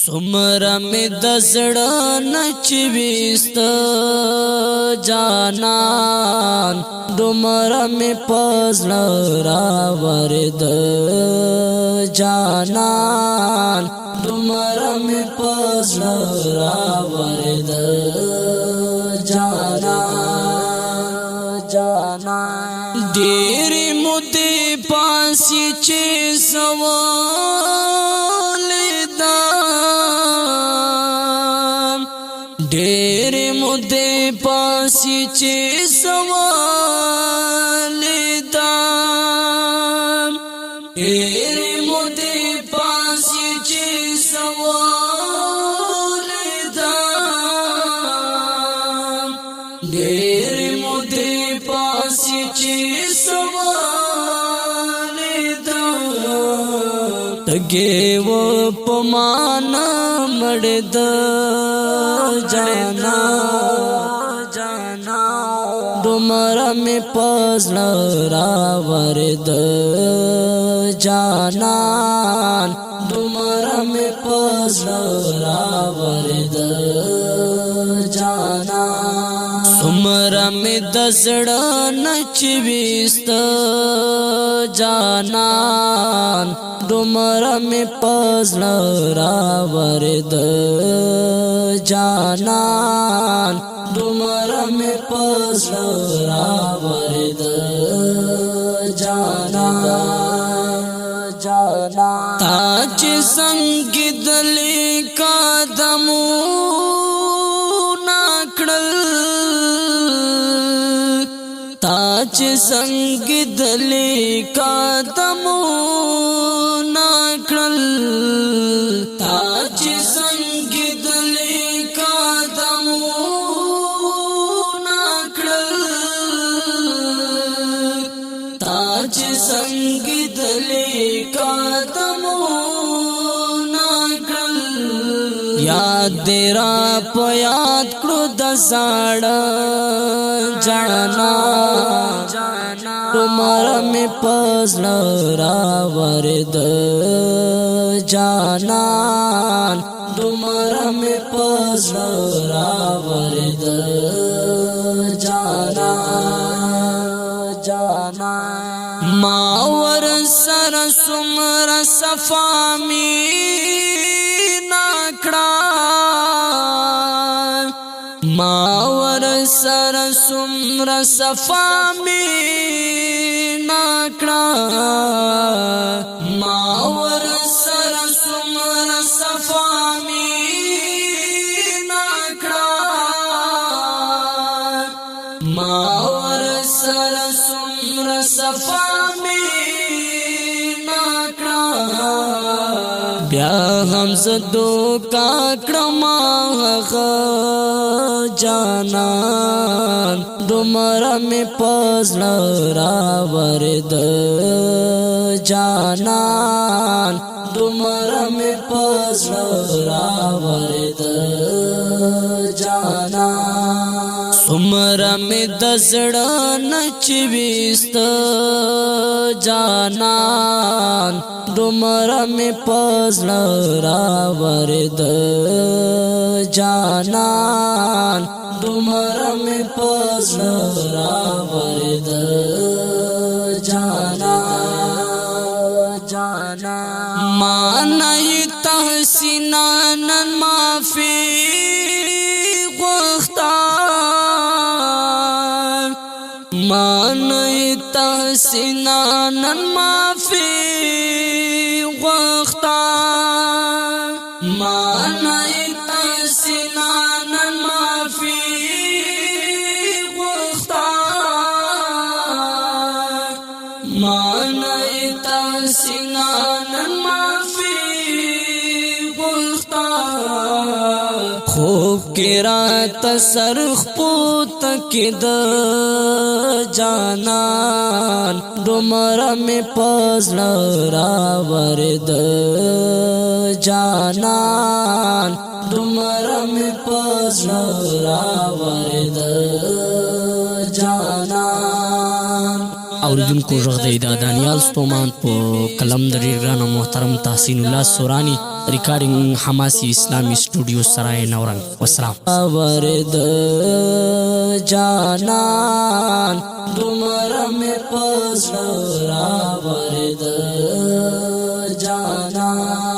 سمرا می دزړه نچويست جانان دومره می پزړه راورد جانان دومره می پزړه راورد جانان ډېرې مودې پاسې چې ډېرې مودې پاسې چې سوالېدم ډېرې مودې پاسې چې سوالېدم ډېرې مودې پاسې چې سوالېدم تګې و په مانا مړ د جانا دومره می پزړه راورد جانان دومره می پزړه راورد جانان څومره می د زړه نچويست جانان دومره می پزړه راورد جانان دومره می پزړه راورد جانان تا چې څنګه دلې قدمونه کړل تا چې څنګه دلې قدمونه کړل تا چې څنګه دلې قدمونه کړل تا چې څنګه دلې قدمونه کړل یاد دې را په یاد کړو د زاړه جانا دومره می پزړه راورد جانان دومره می پزړه راورد جانان ما ور سره څومره صفا می نکړه ما ور سره څومره صفا می نکړه ما ور سره څومره صفا می نکړه ما ور سره څومره صفا می نکړه بیا هم زدو کا کړم جانان دومره می پزړه راورد جانان دومره می پزړه راورد جانان څومره می د زړه نچويست جانان دومره می پزړه راورد جانان دومره می پزړه راورد جانان ما نه تحسینان معافي غوښتم ما نه تحسینان معافي غوښتم ما نه تحسینان معافي غوښتم ما نه تحسینان معافي غوښتم خوب کې رات سرخ پوت کې د جانان دومره می پزړه راورد جانان دومره می پزړه راورد جانان اوریدونکو غږ دی د دانیال ستومان په قلم د ډېر ګران او محترم تحسین الله سورانی، ریکارډینګ حماسي اسلامي سټوډیو سرای نورنګ. والسلام. ورد جانان دومره مې په زړه راورد جانان